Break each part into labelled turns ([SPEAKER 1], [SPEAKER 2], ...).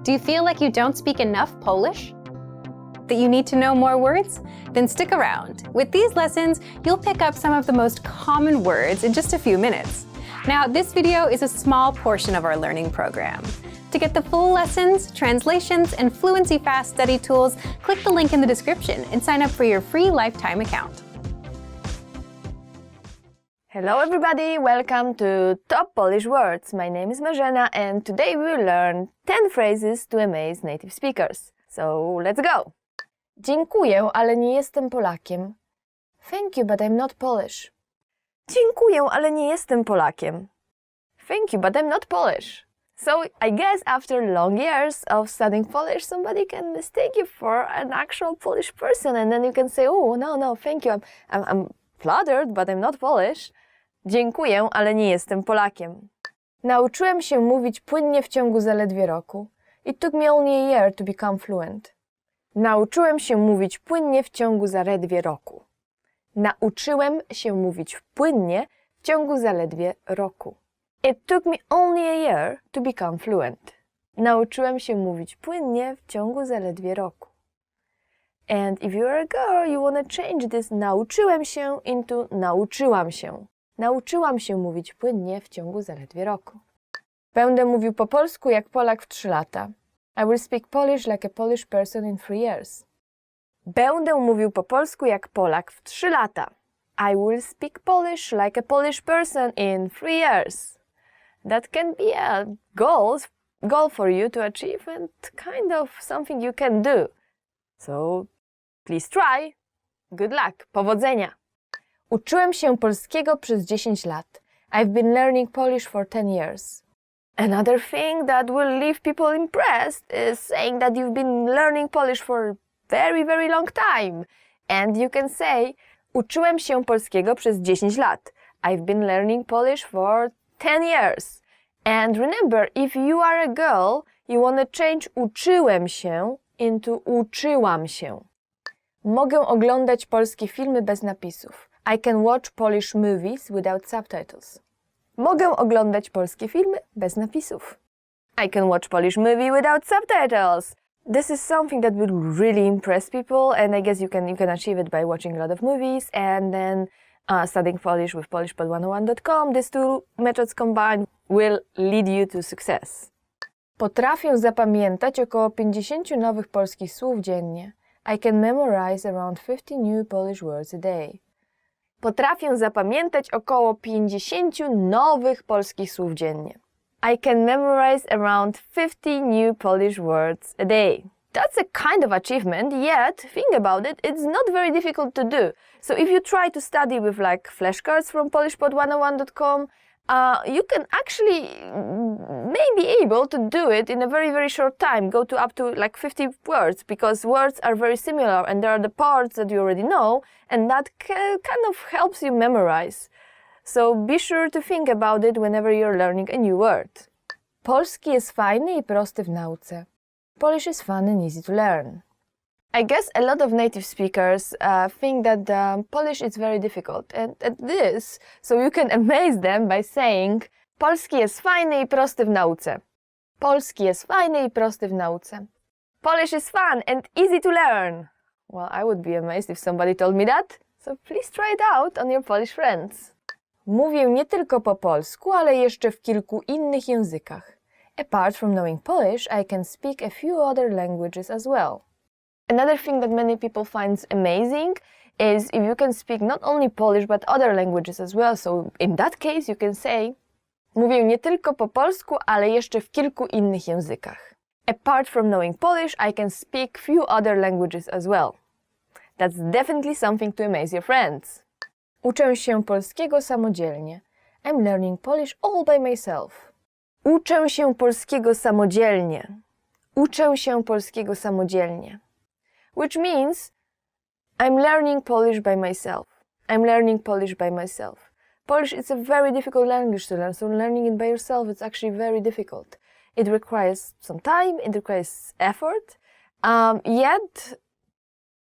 [SPEAKER 1] Do you feel like you don't speak enough Polish? That you need to know more words? Then stick around. With these lessons, you'll pick up some of the most common words in just a few minutes. Now, this video is a small portion of our learning program. To get the full lessons, translations, and Fluency Fast study tools, click the link in the description and sign up for your free lifetime account.
[SPEAKER 2] Hello everybody, welcome to Top Polish Words. My name is Marzena and today we will learn 10 phrases to amaze native speakers. So let's go! Dziękuję, ale nie jestem Polakiem. Thank you, but I'm not Polish. Dziękuję, ale nie jestem Polakiem. Thank you, but I'm not Polish. So I guess after long years of studying Polish, somebody can mistake you for an actual Polish person and then you can say, oh, no, thank you, I'm flattered, but I'm not Polish. Dziękuję, ale nie jestem Polakiem. Nauczyłem się mówić płynnie w ciągu zaledwie roku. It took me only a year to become fluent. Nauczyłem się mówić płynnie w ciągu zaledwie roku. Nauczyłem się mówić płynnie w ciągu zaledwie roku. It took me only a year to become fluent. Nauczyłem się mówić płynnie w ciągu zaledwie roku. And if you're a girl, you want to change this nauczyłem się into nauczyłam się. Nauczyłam się mówić płynnie w ciągu zaledwie roku. Będę mówił po polsku jak Polak w 3 lata. I will speak Polish like a Polish person in 3 years. Będę mówił po polsku jak Polak w 3 lata. I will speak Polish like a Polish person in 3 years. That can be a goal for you to achieve and kind of something you can do. So please try. Good luck. Powodzenia. Uczyłem się polskiego przez 10 lat. I've been learning Polish for 10 years. Another thing that will leave people impressed is saying that you've been learning Polish for a very, very long time. And you can say, uczyłem się polskiego przez 10 lat. I've been learning Polish for 10 years. And remember, if you are a girl, you want to change uczyłem się into uczyłam się. Mogę oglądać polskie filmy bez napisów. I can watch Polish movies without subtitles. Mogę oglądać polskie filmy bez napisów. I can watch Polish movie without subtitles. This is something that will really impress people, and I guess you can achieve it by watching a lot of movies and then studying Polish with polishpod101.com. These two methods combined will lead you to success. Potrafię zapamiętać około 50 nowych polskich słów dziennie. I can memorize around 50 new Polish words a day. Potrafię zapamiętać około 50 nowych polskich słów dziennie. I can memorize around 50 new Polish words a day. That's a kind of achievement, yet, think about it, it's not very difficult to do. So if you try to study with like flashcards from polishpod101.com, you can actually may be able to do it in a very, very short time, go to up to like 50 words, because words are very similar and there are the parts that you already know, and that kind of helps you memorize. So be sure to think about it whenever you're learning a new word. Polski jest fajny i prosty w nauce. Polish is fun and easy to learn. I guess a lot of native speakers think that Polish is very difficult, and it is, so you can amaze them by saying Polski jest fajny i prosty w nauce. Polski jest fajny i prosty w nauce. Polish is fun and easy to learn. Well, I would be amazed if somebody told me that, so please try it out on your Polish friends. Mówię nie tylko po polsku, ale jeszcze w kilku innych językach. Apart from knowing Polish, I can speak a few other languages as well. Another thing that many people find amazing is if you can speak not only Polish but other languages as well. So in that case you can say mówię nie tylko po polsku, ale jeszcze w kilku innych językach. Apart from knowing Polish, I can speak few other languages as well. That's definitely something to amaze your friends. Uczę się polskiego samodzielnie. I'm learning Polish all by myself. Uczę się polskiego samodzielnie. Uczę się polskiego samodzielnie. Which means I'm learning Polish by myself. I'm learning Polish by myself. Polish is a very difficult language to learn, so learning it by yourself is actually very difficult. It requires some time, it requires effort, yet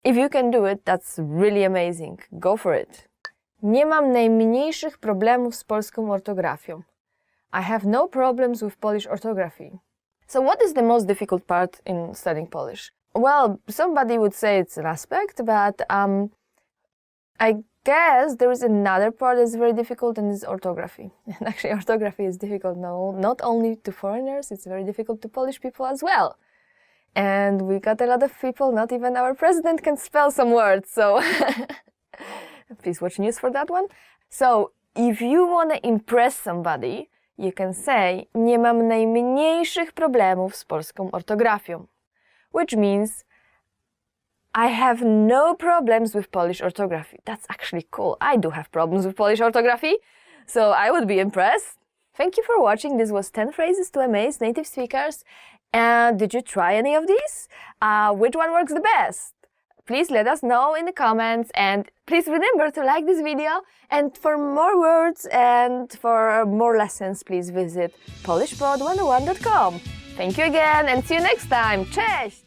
[SPEAKER 2] if you can do it, that's really amazing. Go for it. Nie mam najmniejszych problemów z polską ortografią. I have no problems with Polish orthography. So what is the most difficult part in studying Polish? Well, somebody would say it's an aspect, but I guess there is another part that's very difficult, and it's orthography. And actually, orthography is difficult not only to foreigners, it's very difficult to Polish people as well. And we got a lot of people, not even our president can spell some words, so please watch news for that one. So, if you want to impress somebody, you can say, nie mam najmniejszych problemów z polską ortografią, which means I have no problems with Polish orthography. That's actually cool. I do have problems with Polish orthography, so I would be impressed. Thank you for watching. This was 10 phrases to amaze native speakers. And did you try any of these? Which one works the best? Please let us know in the comments, and please remember to like this video. And for more words and for more lessons, please visit polishpod101.com. Thank you again and see you next time. Cześć!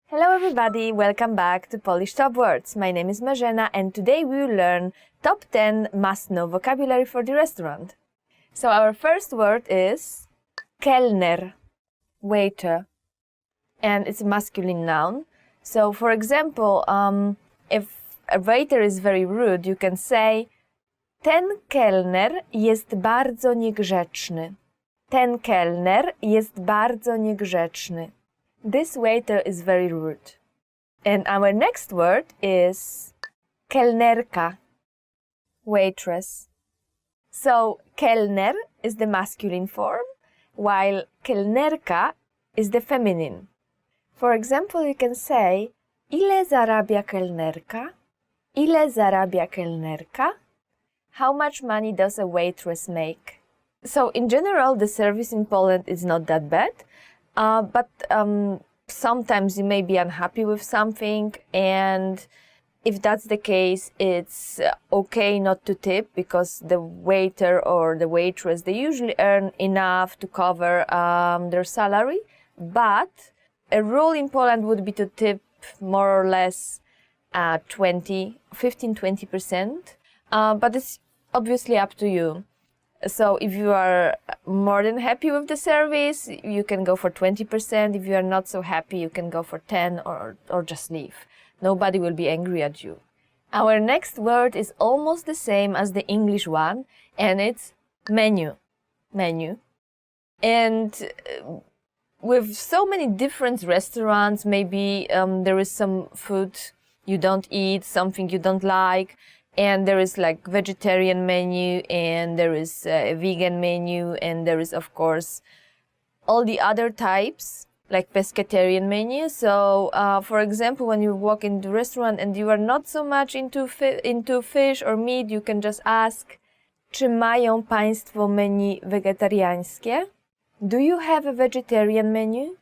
[SPEAKER 2] Hello everybody, welcome back to Polish Top Words. My name is Marzena, and today we will learn top 10 must-know vocabulary for the restaurant. So our first word is kelner, waiter, and it's a masculine noun. So for example, if a waiter is very rude, you can say ten kelner jest bardzo niegrzeczny. Ten kelner jest bardzo niegrzeczny. This waiter is very rude. And our next word is kelnerka, waitress. So kelner is the masculine form, while kelnerka is the feminine. For example, you can say, ile zarabia kelnerka? Ile zarabia kelnerka? How much money does a waitress make? So in general, the service in Poland is not that bad, but sometimes you may be unhappy with something, and if that's the case, it's okay not to tip, because the waiter or the waitress, they usually earn enough to cover their salary. But a rule in Poland would be to tip more or less 15-20%, but it's obviously up to you. So if you are more than happy with the service, you can go for 20%. If you are not so happy, you can go for 10 or just leave. Nobody will be angry at you. Our next word is almost the same as the English one, and it's menu. Menu. And with so many different restaurants, maybe there is some food you don't eat, something you don't like, and there is like vegetarian menu, and there is a vegan menu, and there is of course all the other types like pescatarian menu. So for example, when you walk in the restaurant and you are not so much into fish or meat, you can just ask, czy mają państwo menu wegetariańskie? Do you have a vegetarian menu?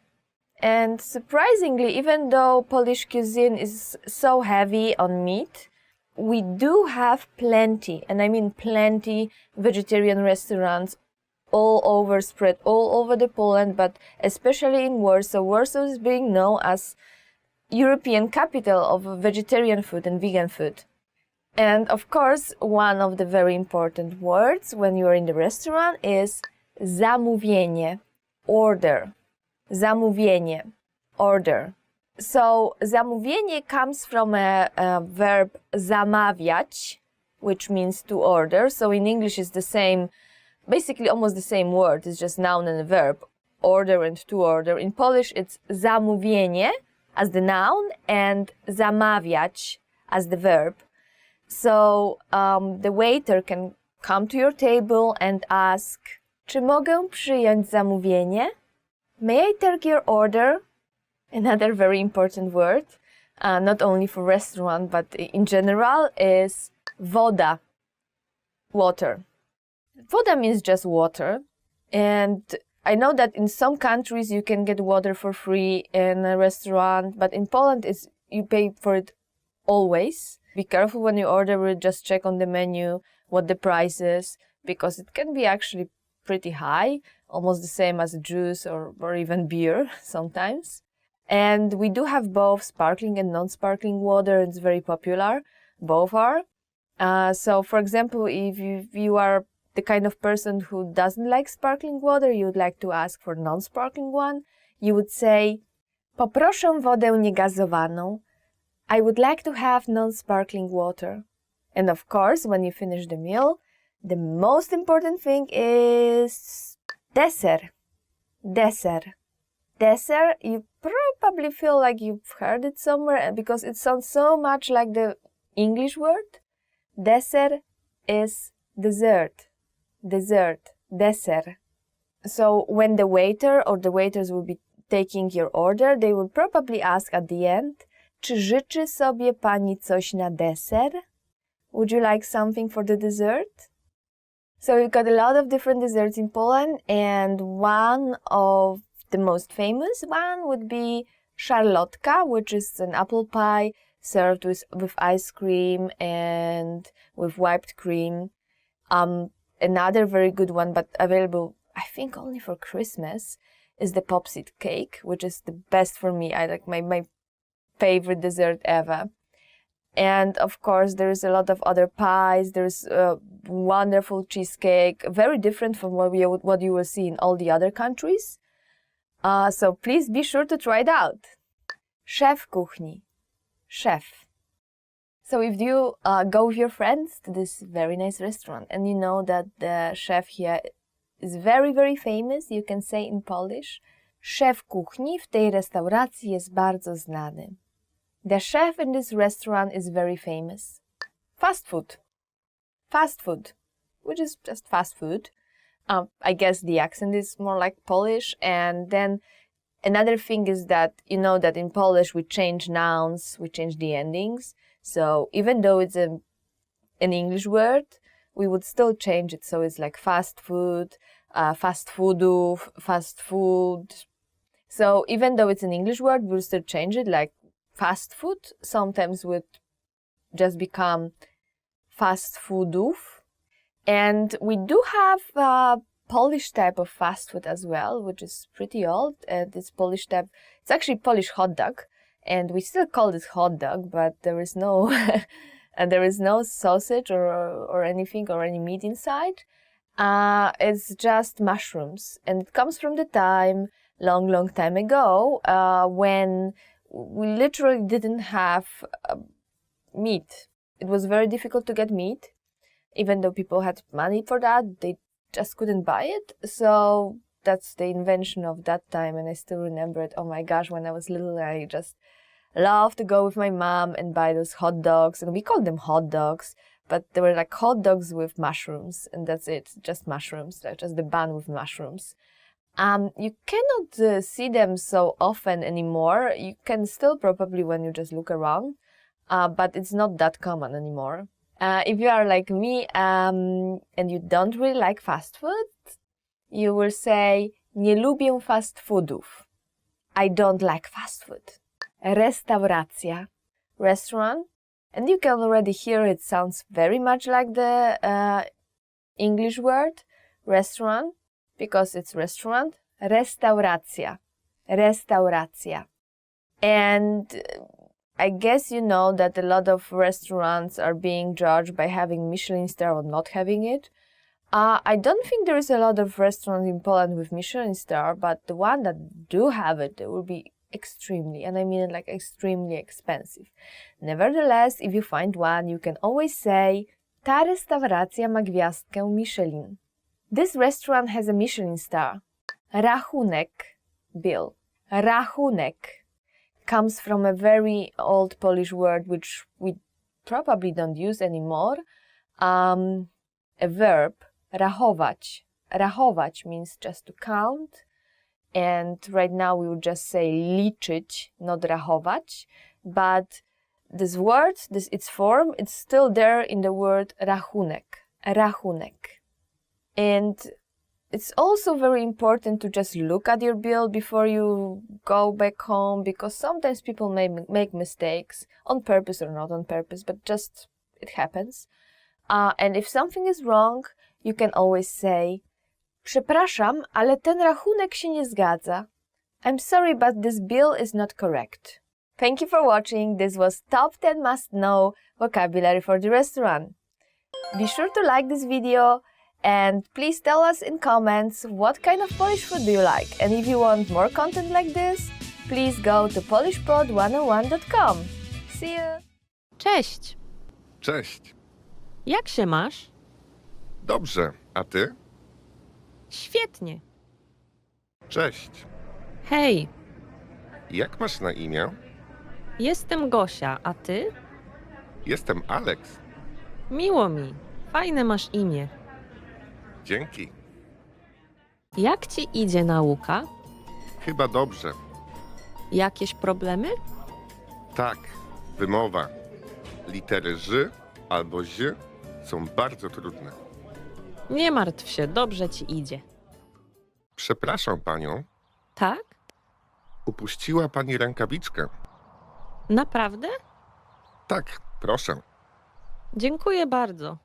[SPEAKER 2] And surprisingly, even though Polish cuisine is so heavy on meat, we do have plenty, and I mean plenty, vegetarian restaurants all over, spread all over the Poland, but especially in Warsaw. Warsaw is being known as European capital of vegetarian food and vegan food. And of course, one of the very important words when you are in the restaurant is zamówienie, order. Zamówienie, order. So zamówienie comes from a verb zamawiać, which means to order. So in English it's the same, basically almost the same word. It's just noun and a verb, order and to order. In Polish it's zamówienie as the noun and zamawiać as the verb. So the waiter can come to your table and ask, czy mogę przyjąć zamówienie? May I take your order? Another very important word, not only for restaurant, but in general, is woda, water. Woda means just water, and I know that in some countries you can get water for free in a restaurant, but in Poland you pay for it always. Be careful when you order it, just check on the menu what the price is, because it can be actually pretty high, almost the same as juice or even beer sometimes. And we do have both sparkling and non-sparkling water. It's very popular. Both are. So, for example, if you are the kind of person who doesn't like sparkling water, you would like to ask for non-sparkling one. you would say poproszę wodę niegazowaną. I would like to have non-sparkling water. And of course, when you finish the meal, the most important thing is dessert. Dessert. Dessert, you probably feel like you've heard it somewhere because it sounds so much like the English word. Dessert is dessert. Dessert. Dessert. So when the waiter or the waiters will be taking your order, they will probably ask at the end, czy życzy sobie pani coś na deser? Would you like something for the dessert? So we've got a lot of different desserts in Poland, and one of the most famous one would be szarlotka, which is an apple pie served with ice cream and with whipped cream. Another very good one, but available, I think, only for Christmas, is the popsicle cake, which is the best for me. I like my favorite dessert ever. And of course, there's a lot of other pies. There's a wonderful cheesecake, very different from what you will see in all the other countries. So please be sure to try it out. Szef kuchni. Chef. So if you go with your friends to this very nice restaurant and you know that the chef here is very, very famous, you can say in Polish, szef kuchni w tej restauracji jest bardzo znany. The chef in this restaurant is very famous. Fast food. Fast food, which is just fast food. I guess the accent is more like Polish. And then another thing is that you know that in Polish we change nouns, we change the endings. So even though it's an English word, we would still change it. So it's like fast food, fast foodów, fast food. So even though it's an English word, we'll still change it. Like fast food sometimes would just become fast foodów. And we do have a Polish type of fast food as well, which is pretty old. This Polish type, it's actually Polish hot dog. And we still call this hot dog, but there is no there is no sausage or anything or any meat inside. It's just mushrooms, and it comes from the time long time ago when we literally didn't have meat. It was very difficult to get meat, even though people had money for that. They just couldn't buy it. So that's the invention of that time, and I still remember it. Oh my gosh, when I was little, I just loved to go with my mom and buy those hot dogs, and we called them hot dogs, but they were like hot dogs with mushrooms, and that's it, just mushrooms, like just the bun with mushrooms. You cannot see them so often anymore. You can still probably when you just look around, but it's not that common anymore. If you are like me and you don't really like fast food, you will say nie lubię fast foodów. I don't like fast food. Restauracja, restaurant, and you can already hear it sounds very much like the English word restaurant because it's restaurant. Restauracja, restauracja. And I guess you know that a lot of restaurants are being judged by having Michelin star or not having it. I don't think there is a lot of restaurants in Poland with Michelin star, but the one that do have it, they will be extremely, and I mean it like extremely expensive. Nevertheless, if you find one, you can always say ta restauracja ma gwiazdkę Michelin. This restaurant has a Michelin star. Rachunek, bill. Rachunek comes from a very old Polish word which we probably don't use anymore. A verb, rachować. Rachować means just to count. And right now we would just say liczyć, not rachować. But this word, its form, it's still there in the word rachunek. Rachunek. And it's also very important to just look at your bill before you go back home, because sometimes people may make mistakes, on purpose or not on purpose, but just it happens. And if something is wrong, you can always say przepraszam, ale ten rachunek się nie zgadza. I'm sorry, but this bill is not correct. Thank you for watching. This was Top 10 Must Know Vocabulary for the Restaurant. Be sure to like this video And please tell us in comments what kind of Polish food do you like. And if you want more content like this, please go to polishpod101.com. See you!
[SPEAKER 3] Cześć!
[SPEAKER 4] Cześć.
[SPEAKER 3] Jak się masz?
[SPEAKER 4] Dobrze, a ty?
[SPEAKER 3] Świetnie.
[SPEAKER 4] Cześć.
[SPEAKER 3] Hej,
[SPEAKER 4] Jak masz na imię?
[SPEAKER 3] jestem Gosia, a ty?
[SPEAKER 4] Jestem Alex.
[SPEAKER 3] Miło mi. Fajne masz imię.
[SPEAKER 4] Dzięki.
[SPEAKER 3] Jak ci idzie nauka?
[SPEAKER 4] Chyba dobrze.
[SPEAKER 3] Jakieś problemy?
[SPEAKER 4] Tak, wymowa. Litery ż albo ź są bardzo trudne.
[SPEAKER 3] Nie martw się, dobrze ci idzie.
[SPEAKER 4] Przepraszam panią,
[SPEAKER 3] Tak?
[SPEAKER 4] upuściła pani rękawiczkę.
[SPEAKER 3] Naprawdę?
[SPEAKER 4] Tak, proszę.
[SPEAKER 3] Dziękuję bardzo.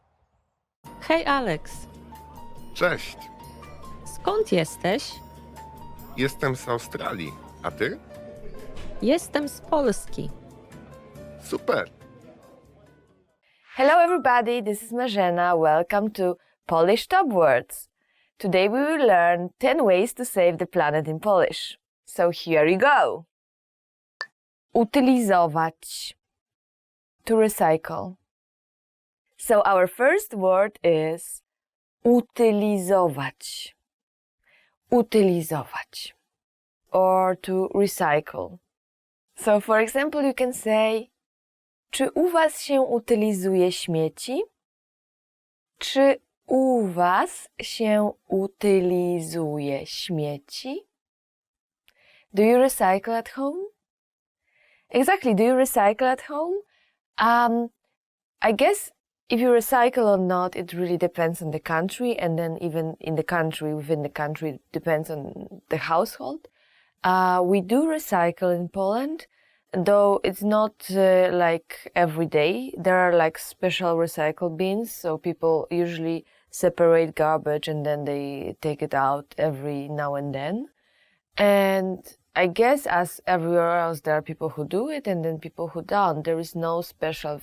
[SPEAKER 3] Hej, Alex.
[SPEAKER 4] Cześć.
[SPEAKER 3] Skąd jesteś?
[SPEAKER 4] Jestem z Australii, a ty?
[SPEAKER 3] Jestem z Polski.
[SPEAKER 4] Super.
[SPEAKER 2] Hello everybody, this is Marzena. Welcome to Polish Top Words. Today we will learn 10 ways to save the planet in Polish. So here you go. Utylizować. To recycle. So our first word is utylizować. Utylizować. Or to recycle. So for example you can say: czy u was się utylizuje śmieci? Czy u was się utylizuje śmieci? Do you recycle at home? Exactly, do you recycle at home? I guess if you recycle or not, it really depends on the country, and then even in the country, within the country, it depends on the household. We do recycle in Poland, though it's not like every day. There are like special recycle bins, so people usually separate garbage and then they take it out every now and then. And I guess as everywhere else, there are people who do it and then people who don't. There is no special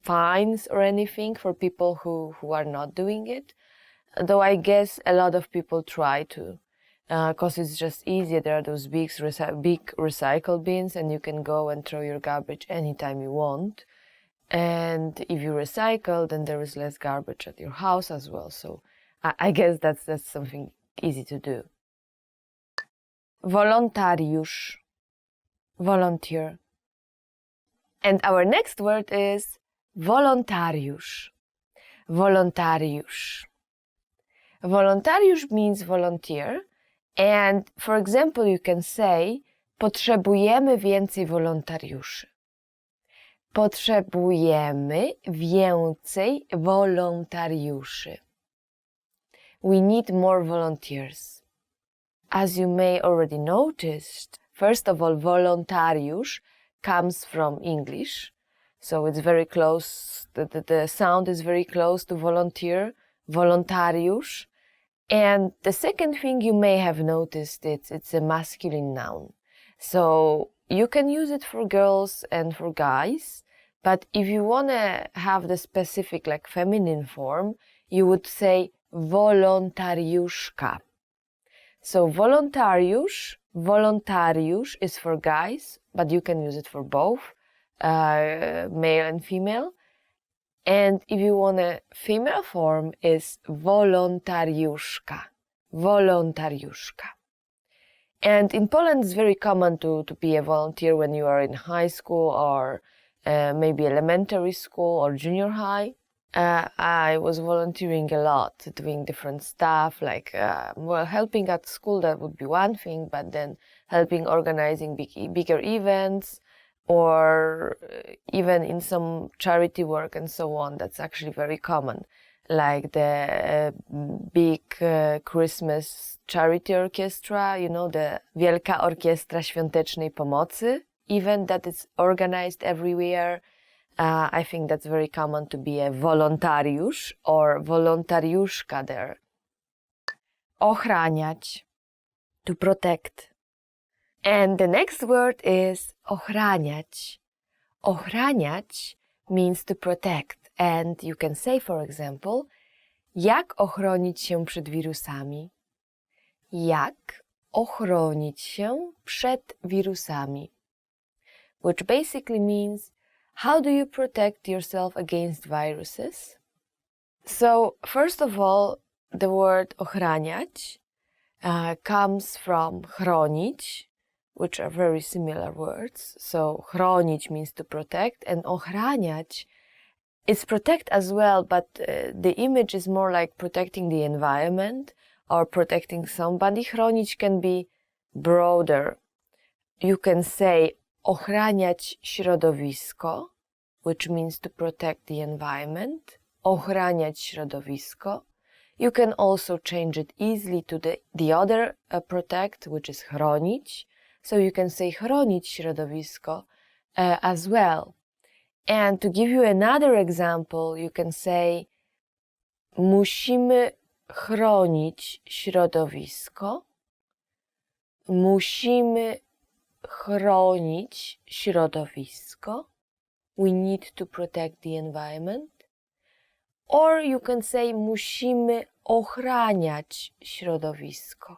[SPEAKER 2] fines or anything for people who are not doing it, though I guess a lot of people try to. Because it's just easier. There are those big recycle bins and you can go and throw your garbage anytime you want. And if you recycle, then there is less garbage at your house as well. So I guess that's something easy to do. Wolontariusz. Volunteer. And our next word is wolontariusz. Wolontariusz. Wolontariusz means volunteer. And for example, you can say: potrzebujemy więcej wolontariuszy. Potrzebujemy więcej wolontariuszy. We need more volunteers. As you may already noticed, first of all, wolontariusz comes from English. So it's very close, the sound is very close to volunteer, wolontariusz. And the second thing you may have noticed, it's a masculine noun. So you can use it for girls and for guys, but if you want to have the specific like feminine form, you would say wolontariuszka. So wolontariusz is for guys, but you can use it for both, male and female. And if you want a female form, is wolontariuszka. Wolontariuszka. And in Poland, it's very common to be a volunteer when you are in high school or maybe elementary school or junior high. I was volunteering a lot, doing different stuff, like, helping at school, that would be one thing, but then helping organizing bigger events, or even in some charity work and so on. That's actually very common, like the big Christmas charity orchestra, you know, the Wielka Orkiestra Świątecznej Pomocy event that is organized everywhere. I think that's very common to be a wolontariusz or wolontariuszka there. Ochraniać, to protect. And the next word is ochraniać. Ochraniać means to protect. And you can say, for example, Jak ochronić się przed wirusami? Jak ochronić się przed wirusami? Which basically means, how do you protect yourself against viruses? So, first of all, the word ochraniać comes from chronić, which are very similar words. So, chronić means to protect, and ochraniać is protect as well, but the image is more like protecting the environment or protecting somebody. Chronić can be broader. You can say ochraniać środowisko, which means to protect the environment. Ochraniać środowisko. You can also change it easily to the other protect, which is chronić. So you can say chronić środowisko as well. And to give you another example, you can say musimy chronić środowisko. Musimy chronić środowisko. We need to protect the environment. Or you can say musimy ochraniać środowisko.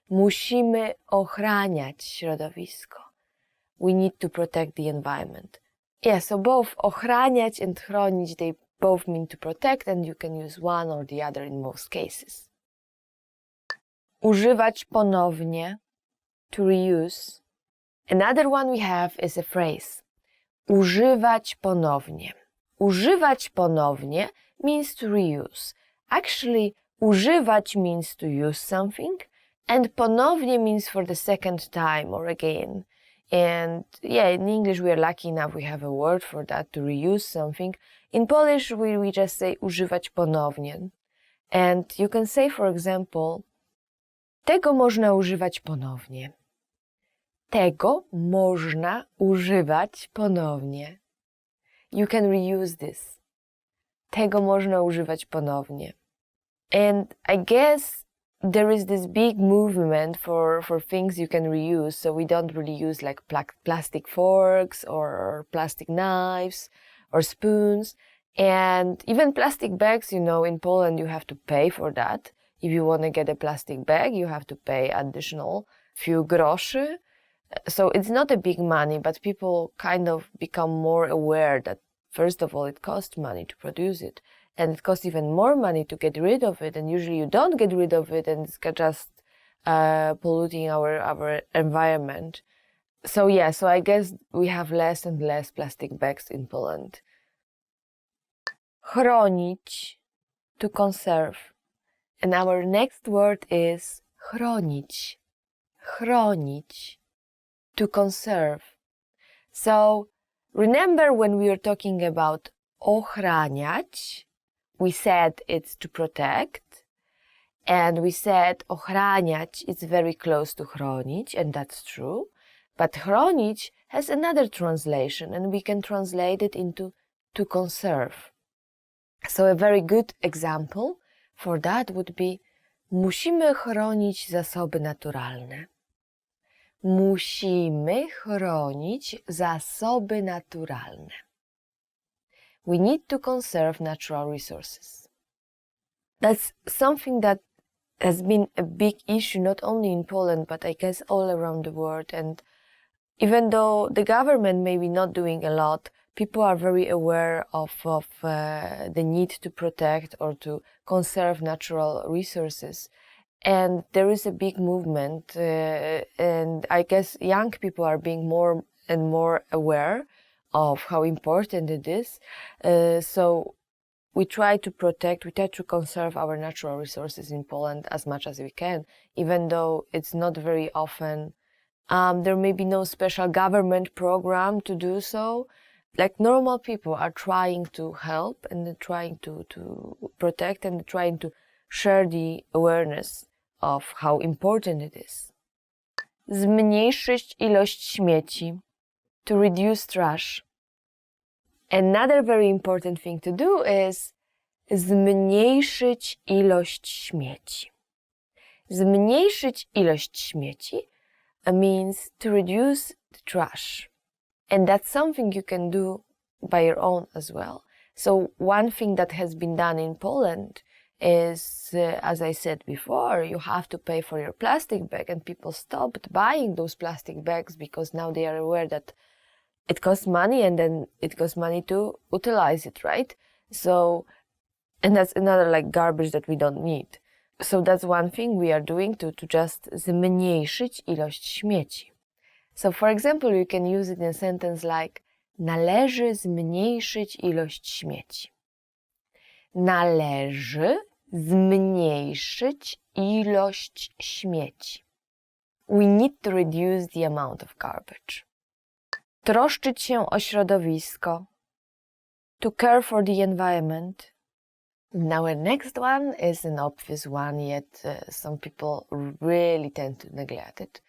[SPEAKER 2] Musimy ochraniać środowisko. We need to protect the environment. Yeah, so both ochraniać and chronić, they both mean to protect, and you can use one or the other in most cases. Używać ponownie, to reuse. Another one we have is a phrase. Używać ponownie. Używać ponownie means to reuse. Actually, używać means to use something, and ponownie means for the second time or again. And yeah, in English we are lucky enough we have a word for that, to reuse something. In Polish we just say używać ponownie. And you can say, for example, tego można używać ponownie. Tego można używać ponownie. You can reuse this. Tego można używać ponownie. And I guess there is this big movement for things you can reuse, so we don't really use like plastic forks or plastic knives or spoons. And even plastic bags, you know, in Poland you have to pay for that. If you want to get a plastic bag, you have to pay additional few groszy. So it's not a big money, but people kind of become more aware that, first of all, it costs money to produce it, and it costs even more money to get rid of it, and usually you don't get rid of it, and it's just polluting our environment. So yeah, so I guess we have less and less plastic bags in Poland. Chronić, to conserve. And our next word is chronić. Chronić, to conserve. So remember when we were talking about ochraniać, we said it's to protect, and we said ochraniać is very close to chronić, and that's true. But chronić has another translation, and we can translate it into to conserve. So a very good example for that would be musimy chronić zasoby naturalne. Musimy chronić zasoby naturalne. We need to conserve natural resources. That's something that has been a big issue not only in Poland, but I guess all around the world. And even though the government may be not doing a lot, people are very aware of the need to protect or to conserve natural resources. And there is a big movement, and I guess young people are being more and more aware of how important it is. So we try to protect, we try to conserve our natural resources in Poland as much as we can, even though it's not very often. There may be no special government program to do so. Like normal people are trying to help and trying to protect and trying to share the awareness of how important it is. Zmniejszyć ilość śmieci, to reduce trash. Another very important thing to do is zmniejszyć ilość śmieci. Zmniejszyć ilość śmieci means to reduce the trash. And that's something you can do by your own as well. So one thing that has been done in Poland is, as I said before, you have to pay for your plastic bag, and people stopped buying those plastic bags because now they are aware that it costs money, and then it costs money to utilize it, right? So, and that's another like garbage that we don't need. So that's one thing we are doing to just zmniejszyć ilość śmieci. So for example, you can use it in a sentence like należy zmniejszyć ilość śmieci. Należy zmniejszyć ilość śmieci. We need to reduce the amount of garbage. Troszczyć się o środowisko. To care for the environment. Now our next one is an obvious one, yet some people really tend to neglect it.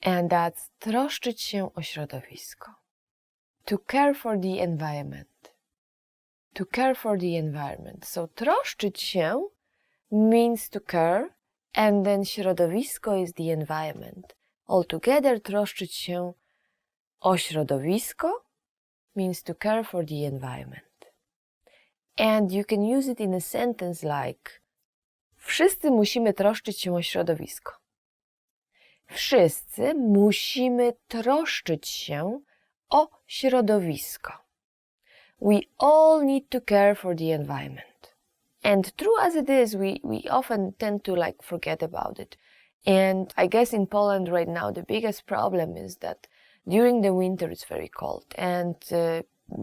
[SPEAKER 2] And that's troszczyć się o środowisko. To care for the environment. To care for the environment. So troszczyć się means to care, and then środowisko is the environment. Altogether troszczyć się o środowisko means to care for the environment. And you can use it in a sentence like wszyscy musimy troszczyć się o środowisko. Wszyscy musimy troszczyć się o środowisko. We all need to care for the environment. And true as it is, we often tend to like forget about it. And I guess in Poland right now, the biggest problem is that during the winter it's very cold, and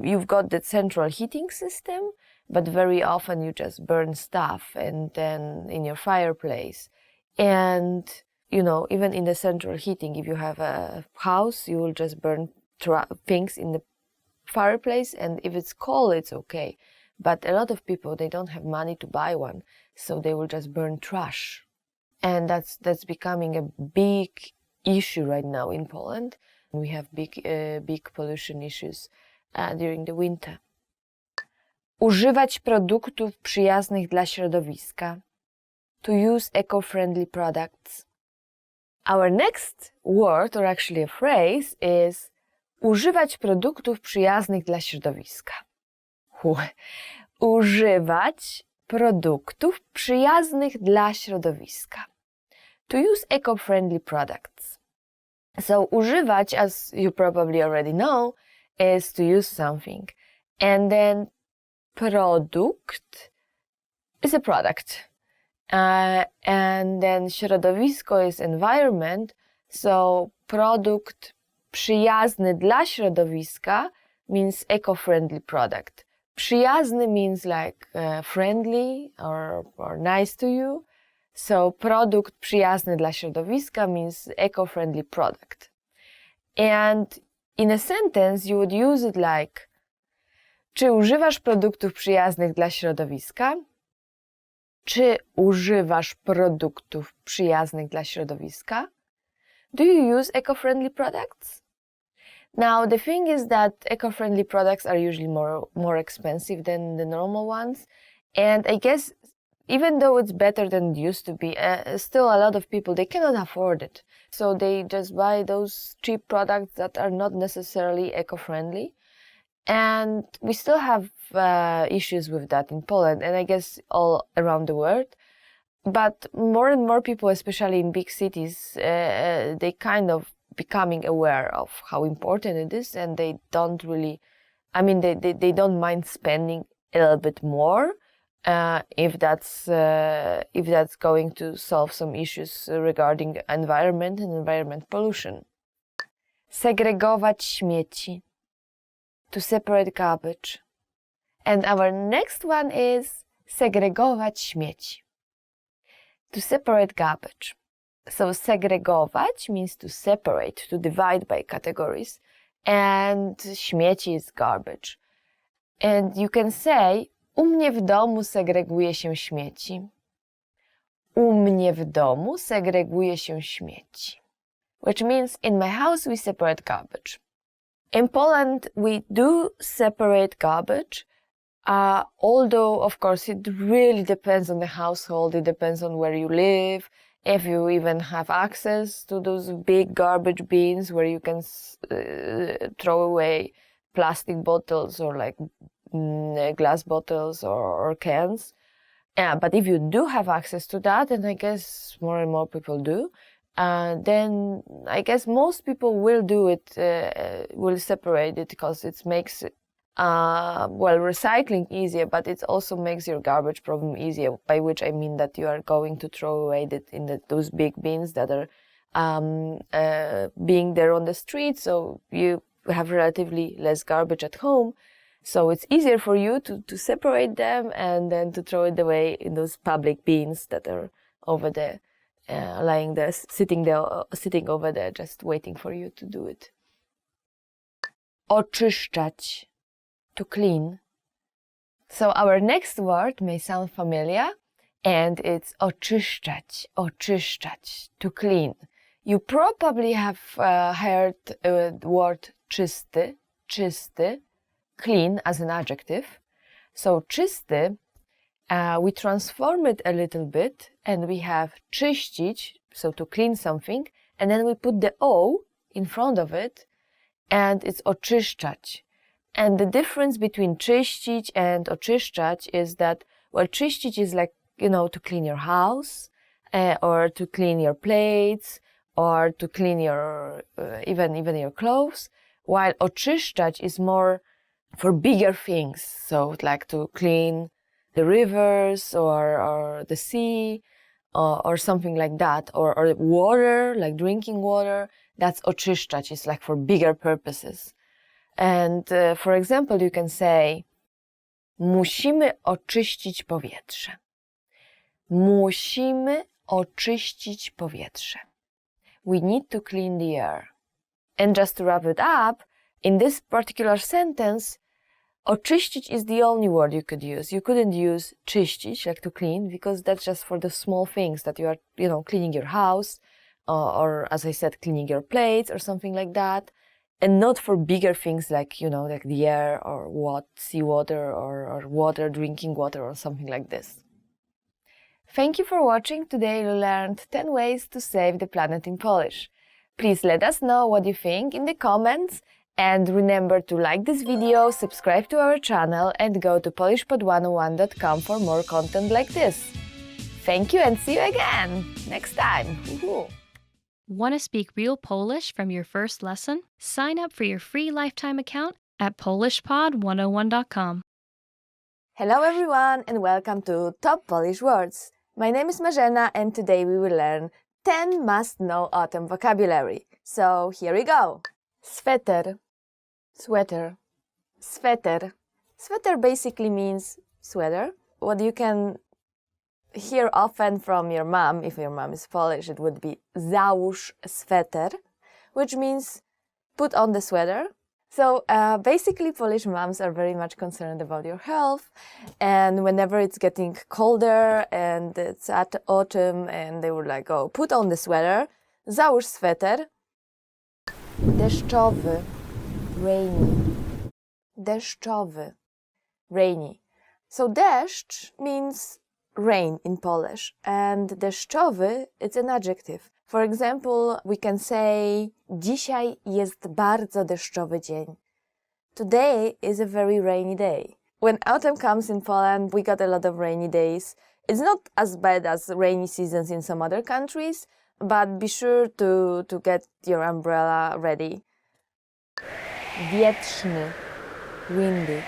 [SPEAKER 2] you've got the central heating system, but very often you just burn stuff and then in your fireplace. And you know, even in the central heating, if you have a house, you will just burn things in the fireplace, and if it's cold, it's okay. But a lot of people, they don't have money to buy one, so they will just burn trash. And that's becoming a big issue right now in Poland. We have big pollution issues during the winter. Używać produktów przyjaznych dla środowiska. To use eco-friendly products. Our next word, or actually a phrase, is używać produktów przyjaznych dla środowiska. Używać produktów przyjaznych dla środowiska. To use eco-friendly products. So używać, as you probably already know, is to use something. And then produkt is a product. And then środowisko is environment. So produkt przyjazny dla środowiska means eco-friendly product. Przyjazny means like friendly or nice to you. So produkt przyjazny dla środowiska means eco-friendly product. And in a sentence you would use it like czy używasz produktów przyjaznych dla środowiska? Czy używasz produktów przyjaznych dla środowiska? Do you use eco-friendly products? Now, the thing is that eco-friendly products are usually more expensive than the normal ones. And I guess even though it's better than it used to be, still a lot of people, they cannot afford it. So they just buy those cheap products that are not necessarily eco-friendly. And we still have issues with that in Poland, and I guess all around the world. But more and more people, especially in big cities, they kind of becoming aware of how important it is, and they don't really, I mean, they don't mind spending a little bit more if that's going to solve some issues regarding environment and environment pollution. Segregować śmieci. To separate garbage. And our next one is segregować śmieci. To separate garbage. So segregować means to separate, to divide by categories, and śmieci is garbage. And you can say, u mnie w domu segreguje się śmieci. U mnie w domu segreguje się śmieci. Which means in my house we separate garbage. In Poland, we do separate garbage, although, of course, it really depends on the household. It depends on where you live, if you even have access to those big garbage bins where you can throw away plastic bottles or like glass bottles or cans. Yeah, but if you do have access to that, and I guess more and more people do, then I guess most people will do it, will separate it because it makes recycling easier, but it also makes your garbage problem easier, by which I mean that you are going to throw away it in those big bins that are being there on the street, so you have relatively less garbage at home. So it's easier for you to separate them and then to throw it away in those public bins that are over there, lying there, sitting over there, just waiting for you to do it. Oczyszczać, to clean. So our next word may sound familiar, and it's oczyszczać, oczyszczać, to clean. You probably have heard the word czysty, czysty, clean as an adjective. So czysty, we transform it a little bit and we have czyścić, so to clean something, and then we put the O in front of it and it's oczyszczać. And the difference between czyścić and oczyszczać is that, well, czyścić is like, to clean your house, or to clean your plates, or to clean your, even your clothes, while oczyszczać is more for bigger things, so like to clean the rivers or the sea or something like that, or water, like drinking water, that's oczyszczać, is like for bigger purposes. And for example, you can say, musimy oczyścić powietrze. Musimy oczyścić powietrze. We need to clean the air. And just to wrap it up, in this particular sentence, oczyścić is the only word you could use. You couldn't use czyścić, like to clean, because that's just for the small things that you are, cleaning your house, or as I said, cleaning your plates or something like that, and not for bigger things like, like the air or seawater or water, drinking water or something like this. Thank you for watching. Today you learned 10 ways to save the planet in Polish. Please let us know what you think in the comments, and remember to like this video, subscribe to our channel, and go to polishpod101.com for more content like this. Thank you and see you again next time. Woohoo!
[SPEAKER 5] Want to speak real Polish from your first lesson? Sign up for your free lifetime account at polishpod101.com.
[SPEAKER 2] Hello everyone and welcome to Top Polish Words. My name is Marzena and today we will learn 10 must-know autumn vocabulary. So here we go. Sweater, sweater, sweater. Sweater basically means sweater. What you can hear often from your mom, if your mom is Polish, it would be załóż sweter, which means put on the sweater. So basically Polish moms are very much concerned about your health, and whenever it's getting colder and it's at autumn and they would like, oh, put on the sweater, załóż sweter. Deszczowy, rainy. Deszczowy, rainy. So deszcz means rain in Polish, and deszczowy, it's an adjective. For example, we can say, dzisiaj jest bardzo deszczowy dzień. Today is a very rainy day. When autumn comes in Poland, we got a lot of rainy days. It's not as bad as rainy seasons in some other countries, but be sure to get your umbrella ready. Wietrzny, windy.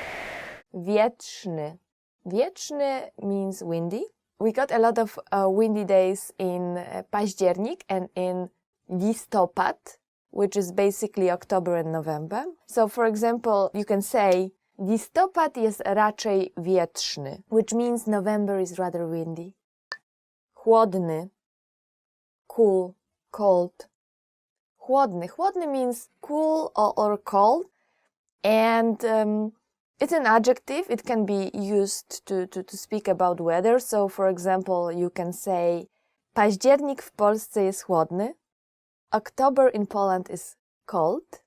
[SPEAKER 2] Wietrzny. Wietrzny means windy. We got a lot of windy days in październik and in listopad, which is basically October and November. So for example, you can say listopad jest raczej wietrzny, which means November is rather windy. Chłodny, cool, cold. Chłodny. Chłodny means cool or cold, and it's an adjective. It can be used to speak about weather. So, for example, you can say październik w Polsce jest chłodny. October in Poland is cold.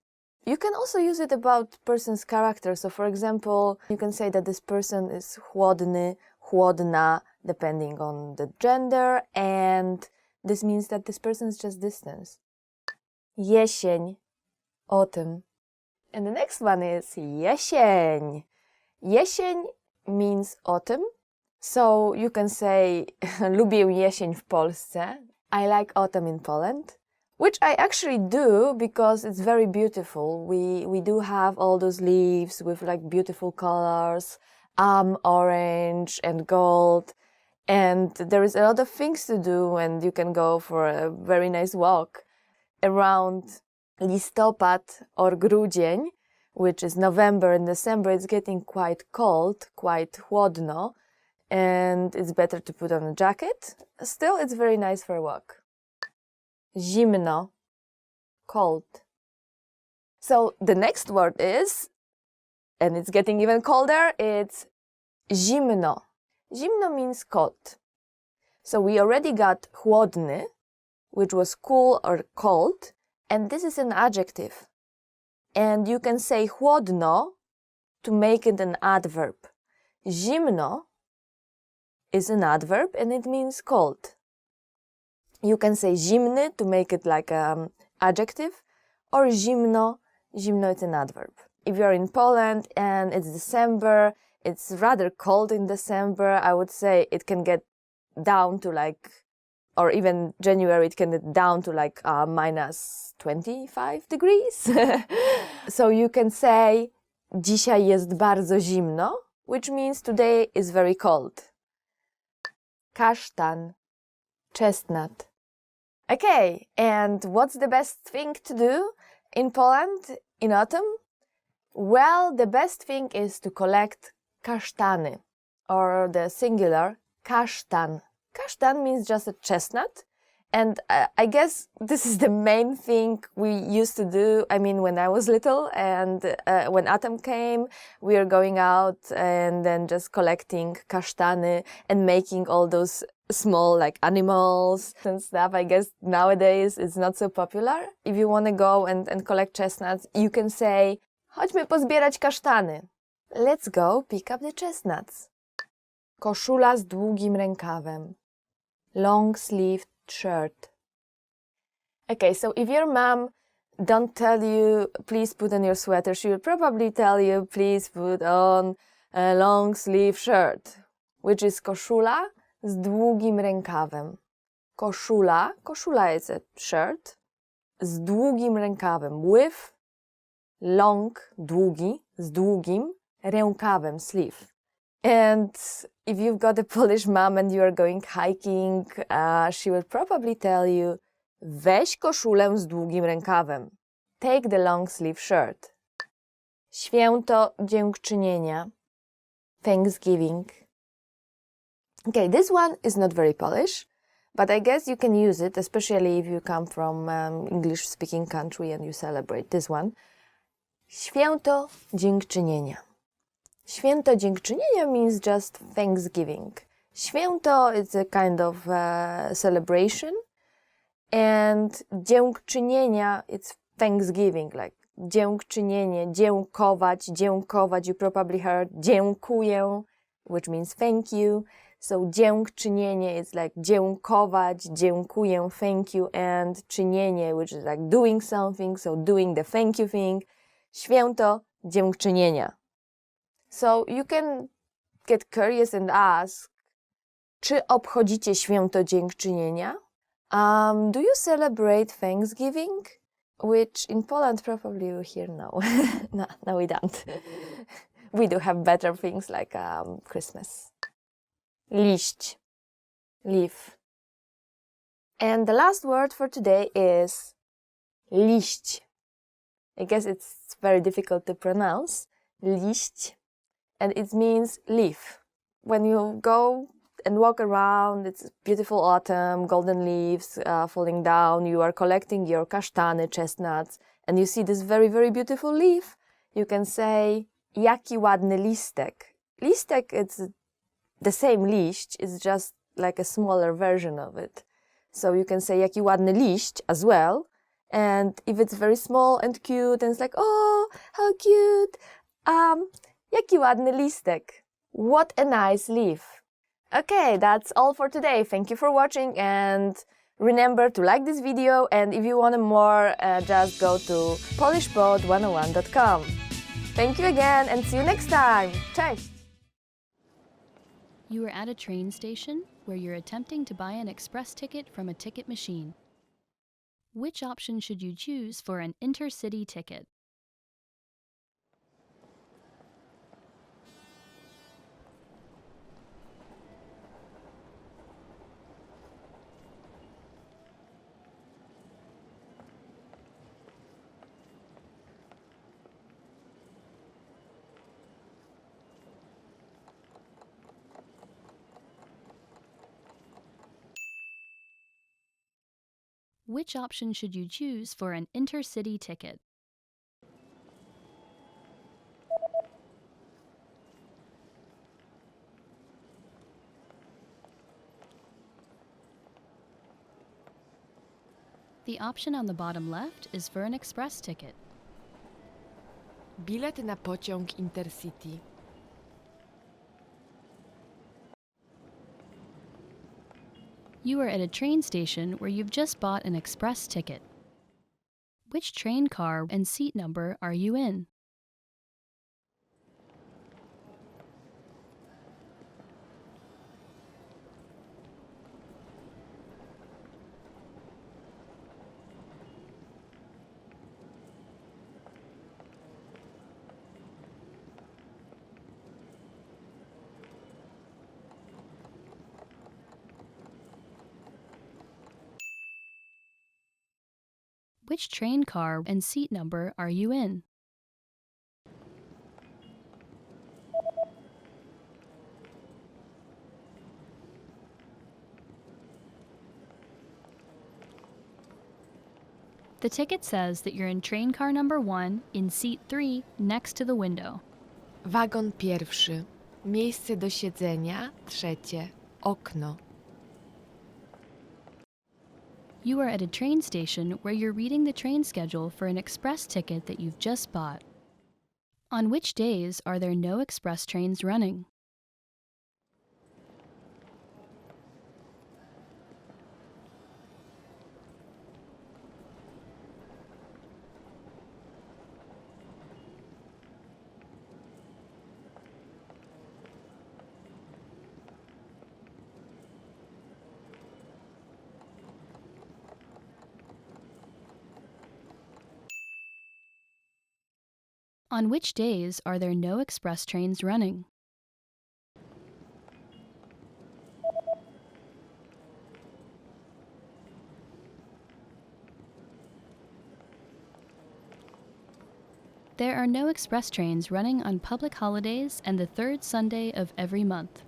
[SPEAKER 2] You can also use it about person's character. So, for example, you can say that this person is chłodny, chłodna, depending on the gender, and this means that this person is just distance. Jesień, autumn. And the next one is jesień. Jesień means autumn, So you can say lubię jesień w Polsce. I like autumn in Poland, which I actually do because it's very beautiful. We do have all those leaves with like beautiful colors, orange and gold. And there is a lot of things to do, and you can go for a very nice walk around listopad or grudzień, which is November and December. It's getting quite cold, quite chłodno, and it's better to put on a jacket. Still, it's very nice for a walk. Zimno, cold. So the next word is, and it's getting even colder, it's zimno. Zimno means cold. So we already got chłodny, which was cool or cold, and this is an adjective. And you can say chłodno to make it an adverb. Zimno is an adverb and it means cold. You can say zimny to make it like an adjective, or zimno. Zimno is an adverb. If you're in Poland and it's December, it's rather cold in December, I would say it can get down to like, or even January, it can get down to like minus 25 degrees. So you can say dzisiaj jest bardzo zimno, which means today is very cold. Kasztan, chestnut. Okay, and what's the best thing to do in Poland in autumn? Well, the best thing is to collect kasztany, or the singular kasztan. Kasztan means just a chestnut, and I guess this is the main thing we used to do. I mean, when I was little, and when autumn came, we were going out and then just collecting kasztany and making all those small like animals and stuff. I guess nowadays it's not so popular. If you want to go and collect chestnuts, you can say, chodźmy pozbierać kasztany. Let's go pick up the chestnuts. Koszula z długim rękawem. Long-sleeved shirt. Okay, so if your mom don't tell you, please put on your sweater, she will probably tell you, please put on a long-sleeve shirt, which is koszula z długim rękawem. Koszula is a shirt, z długim rękawem, with long, długi, z długim rękawem, sleeve. And if you've got a Polish mom and you are going hiking, she will probably tell you, weź koszulę z długim rękawem. Take the long sleeve shirt. Święto dziękczynienia. Thanksgiving. Okay, this one is not very Polish, but I guess you can use it, especially if you come from English-speaking country and you celebrate this one. Święto dziękczynienia. Święto dziękczynienia means just Thanksgiving. Święto is a kind of celebration, and dziękczynienia it's Thanksgiving, like dziękczynienie, dziękować. You probably heard dziękuję, which means thank you. So dziękczynienie is like dziękować, dziękuję, thank you, and czynienie, which is like doing something, so doing the thank you thing. Święto dziękczynienia. So you can get curious and ask, czy obchodzicie święto dziękczynienia? Do you celebrate Thanksgiving? Which in Poland probably you hear no. No, we don't. We do have better things like Christmas. Liść, leaf. And the last word for today is liść. I guess it's very difficult to pronounce. Liść. And it means leaf. When you go and walk around, it's beautiful autumn, golden leaves falling down, you are collecting your kasztany, chestnuts, and you see this very, very beautiful leaf, you can say, jaki ładny listek. Listek, it's the same liść, it's just like a smaller version of it. So you can say, jaki ładny liść as well. And if it's very small and cute, and it's like, oh, how cute. Jaki ładny listek. What a nice leaf. Okay, that's all for today. Thank you for watching, and remember to like this video, and if you want more, just go to polishpod101.com. Thank you again and see you next time. Cześć!
[SPEAKER 5] You are at a train station where you're attempting to buy an express ticket from a ticket machine. Which option should you choose for an intercity ticket? Which option should you choose for an intercity ticket? The option on the bottom left is for an express ticket.
[SPEAKER 6] Bilet na pociąg Intercity.
[SPEAKER 5] You are at a train station where you've just bought an express ticket. Which train car and seat number are you in? Which train car and seat number are you in? The ticket says that you're in train car number 1 in seat 3 next to the window.
[SPEAKER 6] Wagon pierwszy. Miejsce do siedzenia. Trzecie. Okno.
[SPEAKER 5] You are at a train station where you're reading the train schedule for an express ticket that you've just bought. On which days are there no express trains running? On which days are there no express trains running? There are no express trains running on public holidays and the third Sunday of every month.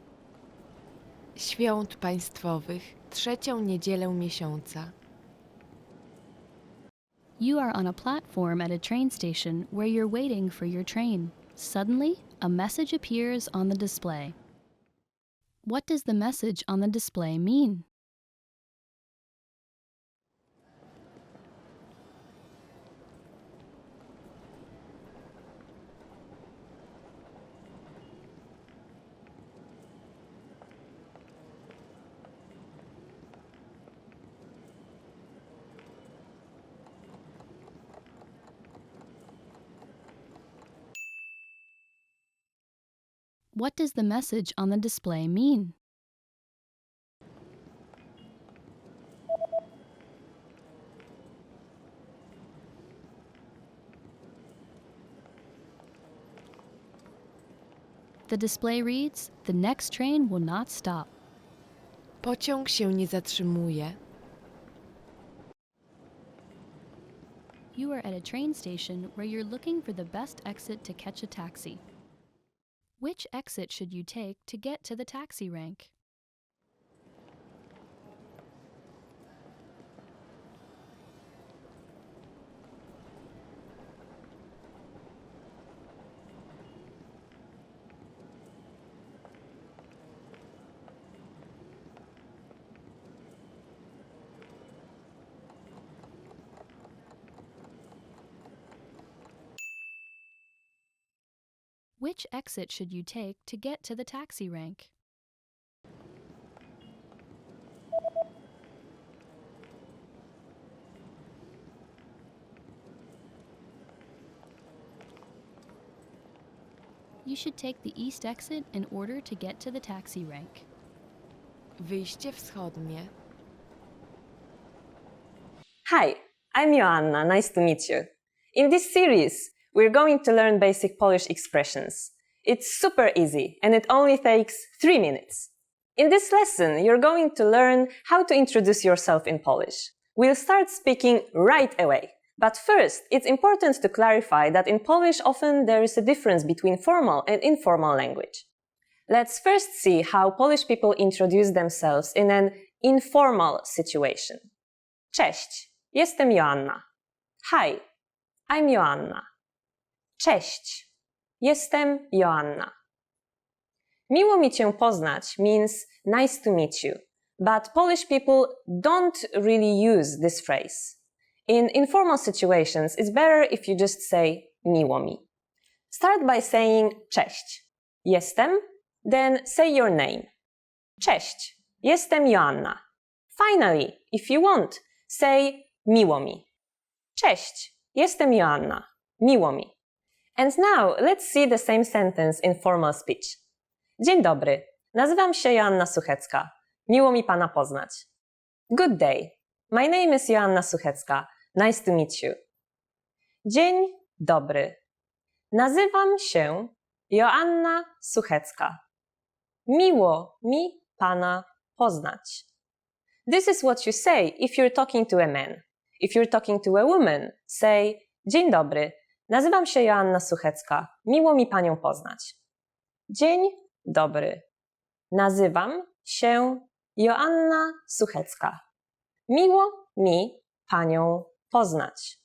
[SPEAKER 6] Świąt państwowych. Trzecią niedzielę miesiąca.
[SPEAKER 5] You are on a platform at a train station where you're waiting for your train. Suddenly, a message appears on the display. What does the message on the display mean? What does the message on the display mean? The display reads, "The next train will not stop."
[SPEAKER 6] Pociąg się nie zatrzymuje.
[SPEAKER 5] You are at a train station where you're looking for the best exit to catch a taxi. Which exit should you take to get to the taxi rank? Which exit should you take to get to the taxi rank? You should take the east exit in order to get to the taxi rank.
[SPEAKER 6] Wyjście wschodnie.
[SPEAKER 2] Hi, I'm Joanna. Nice to meet you. In this series, we're going to learn basic Polish expressions. It's super easy and it only takes 3 minutes. In this lesson, you're going to learn how to introduce yourself in Polish. We'll start speaking right away. But first, it's important to clarify that in Polish often there is a difference between formal and informal language. Let's first see how Polish people introduce themselves in an informal situation. Cześć, jestem Joanna. Hi, I'm Joanna. Cześć, jestem Joanna. Miło mi cię poznać means nice to meet you, but Polish people don't really use this phrase. In informal situations, it's better if you just say miło mi. Start by saying cześć, jestem, then say your name. Cześć, jestem Joanna. Finally, if you want, say miło mi. Cześć, jestem Joanna. Miło mi. And now let's see the same sentence in formal speech. Dzień dobry, nazywam się Joanna Suchecka. Miło mi pana poznać. Good day. My name is Joanna Suchecka. Nice to meet you. Dzień dobry. Nazywam się Joanna Suchecka. Miło mi pana poznać. This is what you say if you're talking to a man. If you're talking to a woman, say dzień dobry. Nazywam się Joanna Suchecka. Miło mi panią poznać. Dzień dobry. Nazywam się Joanna Suchecka. Miło mi panią poznać.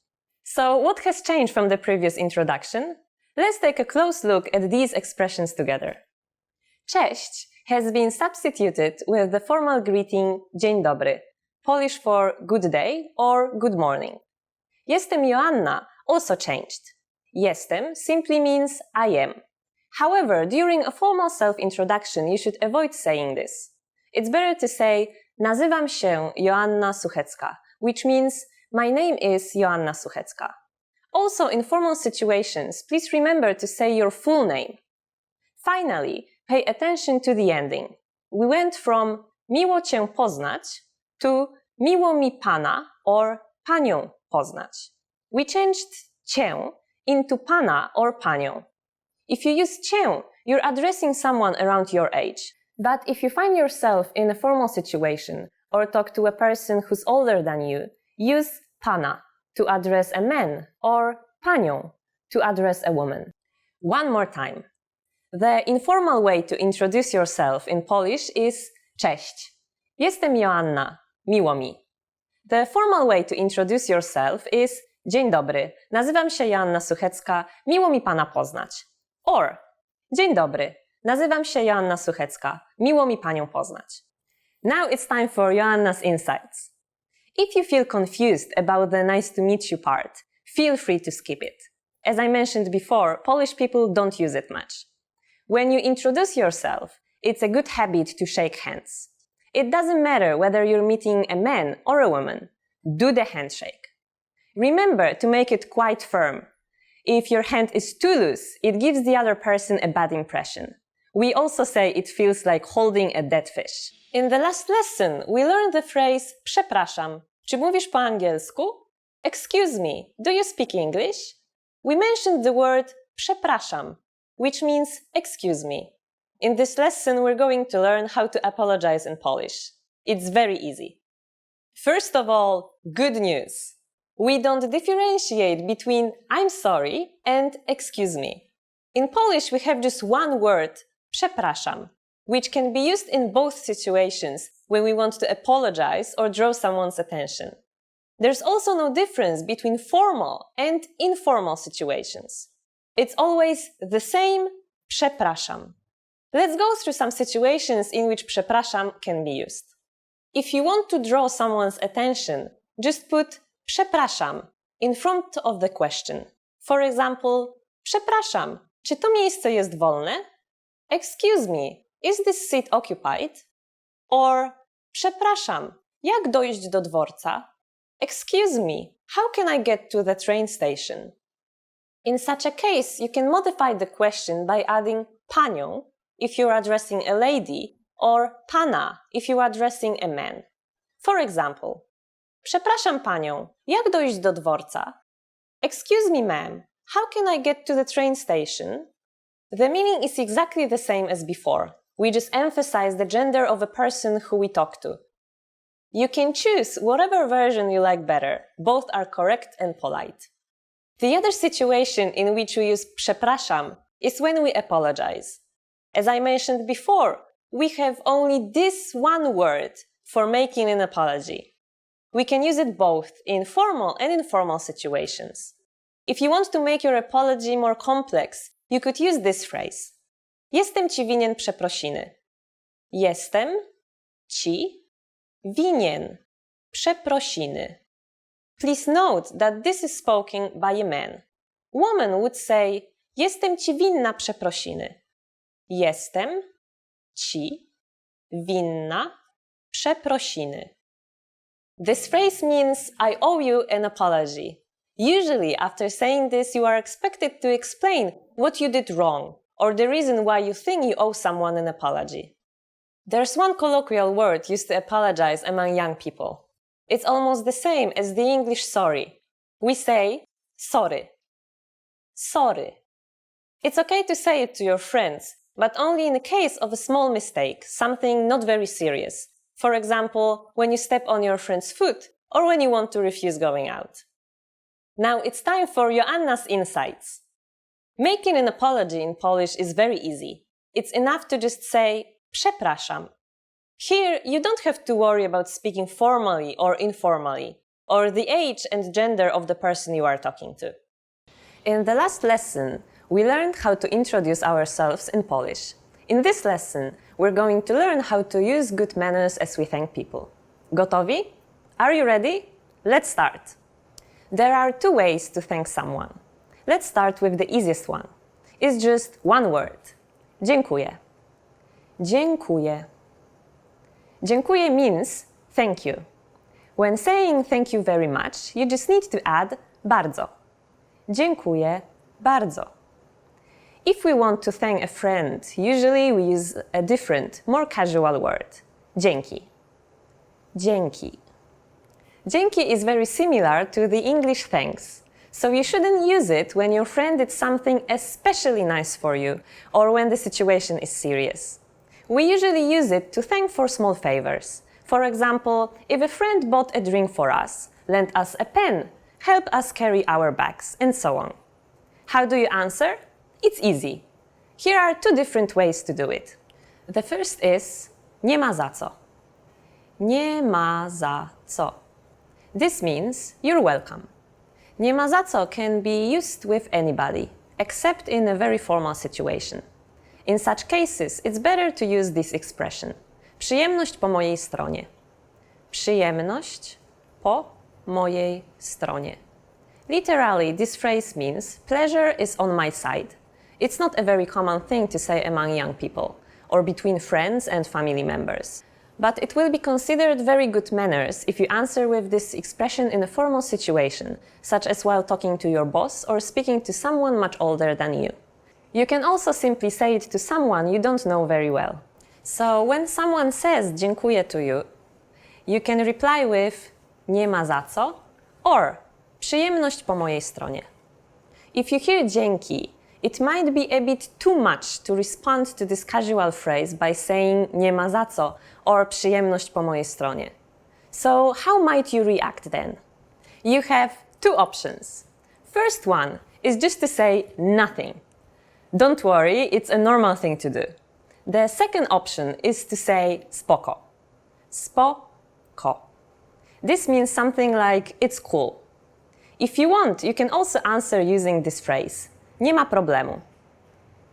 [SPEAKER 2] So, what has changed from the previous introduction? Let's take a close look at these expressions together. Cześć has been substituted with the formal greeting dzień dobry, Polish for good day or good morning. Jestem Joanna also changed. Jestem simply means I am. However, during a formal self-introduction, you should avoid saying this. It's better to say nazywam się Joanna Suchecka, which means my name is Joanna Suchecka. Also, in formal situations, please remember to say your full name. Finally, pay attention to the ending. We went from miło cię poznać to miło mi pana or panią poznać. We changed cię into pana or panią. If you use cię, you're addressing someone around your age. But if you find yourself in a formal situation or talk to a person who's older than you, use pana to address a man or panią to address a woman. One more time. The informal way to introduce yourself in Polish is cześć. Jestem Joanna. Miło mi. The formal way to introduce yourself is dzień dobry. Nazywam się Joanna Suchecka. Miło mi pana poznać. Or dzień dobry. Nazywam się Joanna Suchecka. Miło mi panią poznać. Now it's time for Joanna's insights. If you feel confused about the nice to meet you part, feel free to skip it. As I mentioned before, Polish people don't use it much. When you introduce yourself, it's a good habit to shake hands. It doesn't matter whether you're meeting a man or a woman. Do the handshake. Remember to make it quite firm. If your hand is too loose, it gives the other person a bad impression. We also say it feels like holding a dead fish. In the last lesson, we learned the phrase przepraszam. Czy mówisz po angielsku? Excuse me, do you speak English? We mentioned the word przepraszam, which means excuse me. In this lesson, we're going to learn how to apologize in Polish. It's very easy. First of all, good news. We don't differentiate between I'm sorry and excuse me. In Polish, we have just one word, przepraszam, which can be used in both situations when we want to apologize or draw someone's attention. There's also no difference between formal and informal situations. It's always the same przepraszam. Let's go through some situations in which przepraszam can be used. If you want to draw someone's attention, just put przepraszam in front of the question. For example, przepraszam, czy to miejsce jest wolne? Excuse me, is this seat occupied? Or przepraszam, jak dojść do dworca? Excuse me, how can I get to the train station?
[SPEAKER 7] In such a case, you can modify the question by adding panią if you're addressing a lady or pana if you're addressing a man. For example, przepraszam panią, jak dojść do dworca? Excuse me, ma'am, how can I get to the train station? The meaning is exactly the same as before. We just emphasize the gender of a person who we talk to. You can choose whatever version you like better. Both are correct and polite. The other situation in which we use przepraszam is when we apologize. As I mentioned before, we have only this one word for making an apology. We can use it both in formal and informal situations. If you want to make your apology more complex, you could use this phrase. Jestem ci winien przeprosiny. Jestem ci winien przeprosiny. Please note that this is spoken by a man. Woman would say, jestem ci winna przeprosiny. Jestem ci winna przeprosiny. This phrase means I owe you an apology. Usually, after saying this, you are expected to explain what you did wrong or the reason why you think you owe someone an apology. There's one colloquial word used to apologize among young people. It's almost the same as the English sorry. We say sorry. Sorry. It's okay to say it to your friends, but only in the case of a small mistake, something not very serious. For example, when you step on your friend's foot or when you want to refuse going out. Now it's time for Joanna's insights. Making an apology in Polish is very easy. It's enough to just say przepraszam. Here, you don't have to worry about speaking formally or informally, or the age and gender of the person you are talking to. In the last lesson, we learned how to introduce ourselves in Polish. In this lesson, we're going to learn how to use good manners as we thank people. Gotowi? Are you ready? Let's start. There are two ways to thank someone. Let's start with the easiest one. It's just one word. Dziękuję. Dziękuję. Dziękuję means thank you. When saying thank you very much, you just need to add bardzo. Dziękuję bardzo. If we want to thank a friend, usually we use a different, more casual word. Dzięki. Dzięki. Dzięki is very similar to the English thanks, so you shouldn't use it when your friend did something especially nice for you or when the situation is serious. We usually use it to thank for small favors. For example, if a friend bought a drink for us, lent us a pen, helped us carry our bags, and so on. How do you answer? It's easy. Here are two different ways to do it. The first is nie ma za co. Nie ma za co. This means you're welcome. Nie ma za co can be used with anybody, except in a very formal situation. In such cases, it's better to use this expression. Przyjemność po mojej stronie. Przyjemność po mojej stronie. Literally, this phrase means pleasure is on my side. It's not a very common thing to say among young people, or between friends and family members. But it will be considered very good manners if you answer with this expression in a formal situation, such as while talking to your boss or speaking to someone much older than you. You can also simply say it to someone you don't know very well. So when someone says dziękuję to you, you can reply with nie ma za co or przyjemność po mojej stronie. If you hear dzięki, it might be a bit too much to respond to this casual phrase by saying nie ma za co or przyjemność po mojej stronie. So how might you react then? You have two options. First one is just to say nothing. Don't worry, it's a normal thing to do. The second option is to say spoko. Spoko. This means something like it's cool. If you want, you can also answer using this phrase. Nie ma problemu.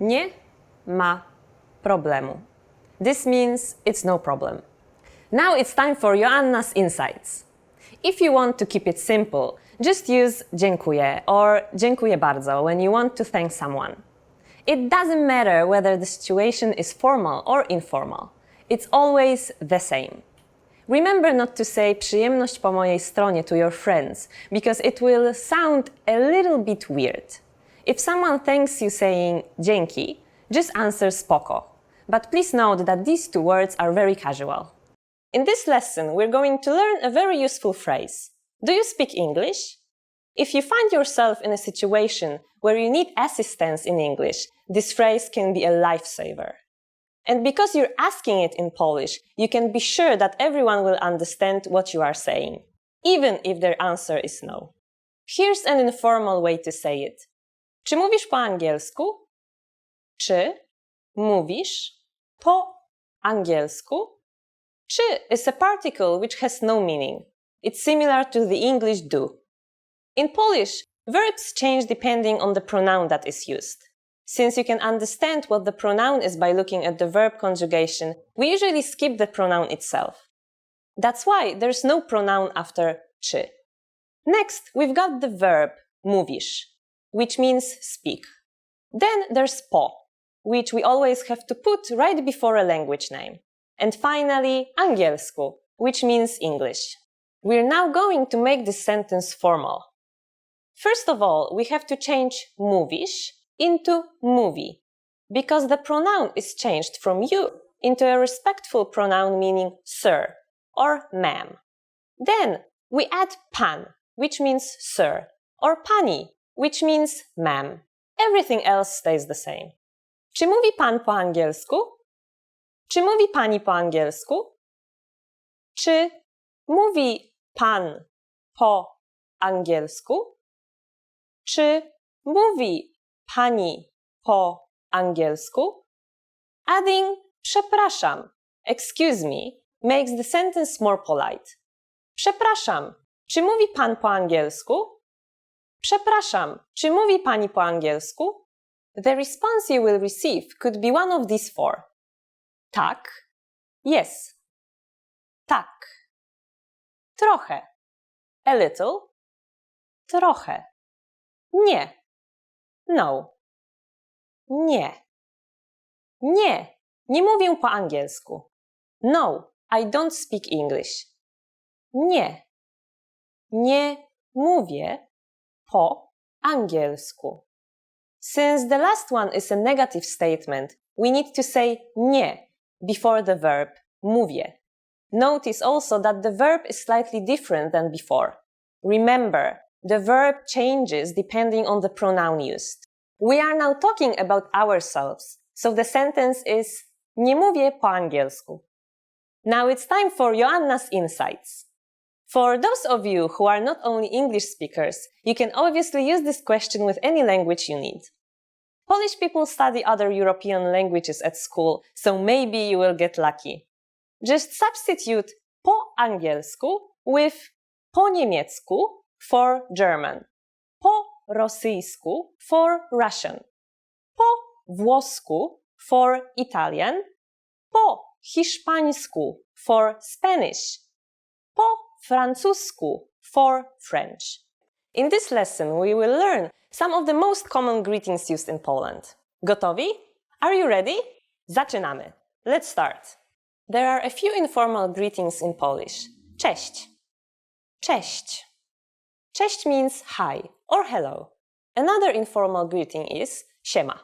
[SPEAKER 7] Nie ma problemu. This means it's no problem. Now it's time for Joanna's insights. If you want to keep it simple, just use dziękuję or dziękuję bardzo when you want to thank someone. It doesn't matter whether the situation is formal or informal. It's always the same. Remember not to say przyjemność po mojej stronie to your friends, because it will sound a little bit weird. If someone thanks you saying dzięki, just answer spoko. But please note that these two words are very casual. In this lesson, we're going to learn a very useful phrase. Do you speak English? If you find yourself in a situation where you need assistance in English, this phrase can be a lifesaver. And because you're asking it in Polish, you can be sure that everyone will understand what you are saying, even if their answer is no. Here's an informal way to say it. Czy mówisz po angielsku? Czy mówisz po angielsku? Czy is a particle which has no meaning. It's similar to the English do. In Polish, verbs change depending on the pronoun that is used. Since you can understand what the pronoun is by looking at the verb conjugation, we usually skip the pronoun itself. That's why there's no pronoun after czy. Next, we've got the verb mówisz, which means speak. Then there's po, which we always have to put right before a language name. And finally, angielsku, which means English. We're now going to make this sentence formal. First of all, we have to change mówisz into mówi, because the pronoun is changed from you into a respectful pronoun meaning sir or ma'am. Then we add pan, which means sir, or pani, which means ma'am. Everything else stays the same. Czy mówi pan po angielsku? Czy mówi pani po angielsku? Czy mówi pan po angielsku? Czy mówi pani po angielsku? Adding przepraszam, excuse me, makes the sentence more polite. Przepraszam, czy mówi pan po angielsku? Przepraszam, czy mówi pani po angielsku? The response you will receive could be one of these four. Tak, yes, tak. Trochę, a little, trochę. Nie, no. Nie. Nie, nie mówię po angielsku. No, I don't speak English. Nie. Nie mówię po angielsku. Since the last one is a negative statement, we need to say nie before the verb mówię. Notice also that the verb is slightly different than before. Remember, the verb changes depending on the pronoun used. We are now talking about ourselves, so the sentence is nie mówię po angielsku. Now it's time for Joanna's insights. For those of you who are not only English speakers, you can obviously use this question with any language you need. Polish people study other European languages at school, so maybe you will get lucky. Just substitute po angielsku with po niemiecku for German, po rosyjsku for Russian, po włosku for Italian, po hiszpańsku for Spanish, po francusku for French. In this lesson, we will learn some of the most common greetings used in Poland. Gotowi? Are you ready? Zaczynamy. Let's start. There are a few informal greetings in Polish. Cześć. Cześć. Cześć means hi or hello. Another informal greeting is siema.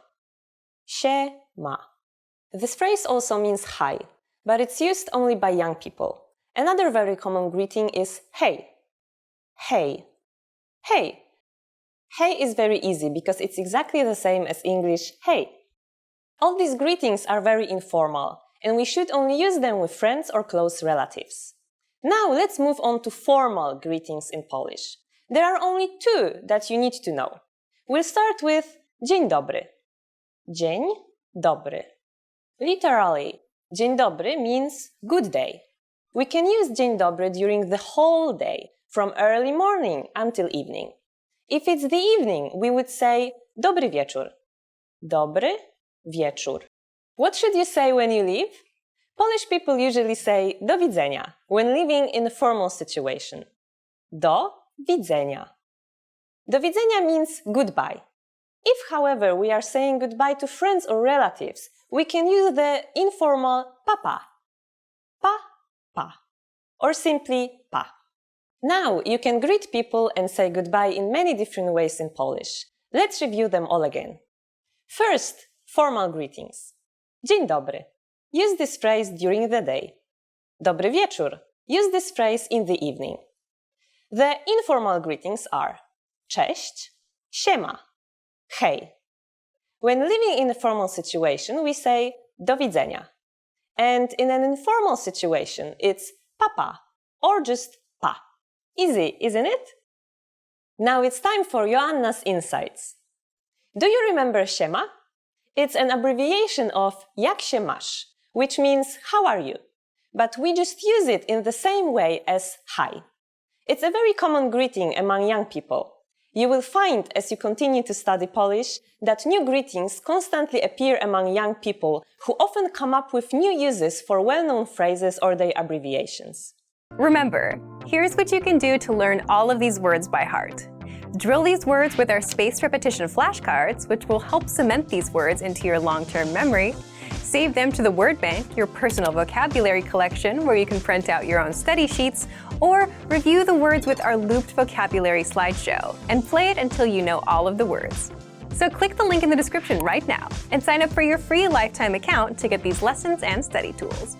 [SPEAKER 7] Siema. This phrase also means hi, but it's used only by young people. Another very common greeting is hey. Hey. Hey. Hey is very easy because it's exactly the same as English hey. All these greetings are very informal, and we should only use them with friends or close relatives. Now let's move on to formal greetings in Polish. There are only two that you need to know. We'll start with dzień dobry. Dzień dobry. Literally, dzień dobry means good day. We can use dzień dobry during the whole day, from early morning until evening. If it's the evening, we would say dobry wieczór. Dobry wieczór. What should you say when you leave? Polish people usually say do widzenia when living in a formal situation. Do widzenia. Do widzenia means goodbye. If, however, we are saying goodbye to friends or relatives, we can use the informal papa. Pa, or simply pa. Now you can greet people and say goodbye in many different ways in Polish. Let's review them all again. First, formal greetings. Dzień dobry. Use this phrase during the day. Dobry wieczór. Use this phrase in the evening. The informal greetings are cześć, siema, hej. When living in a formal situation, we say do widzenia. And in an informal situation, it's papa or just pa. Easy, isn't it? Now it's time for Joanna's insights. Do you remember siema? It's an abbreviation of jak się masz, which means how are you? But we just use it in the same way as hi. It's a very common greeting among young people. You will find, as you continue to study Polish, that new greetings constantly appear among young people who often come up with new uses for well-known phrases or their abbreviations.
[SPEAKER 1] Remember, here's what you can do to learn all of these words by heart. Drill these words with our spaced repetition flashcards, which will help cement these words into your long-term memory. Save them to the Word Bank, your personal vocabulary collection, where you can print out your own study sheets, or review the words with our looped vocabulary slideshow, and play it until you know all of the words. So click the link in the description right now and sign up for your free lifetime account to get these lessons and study tools.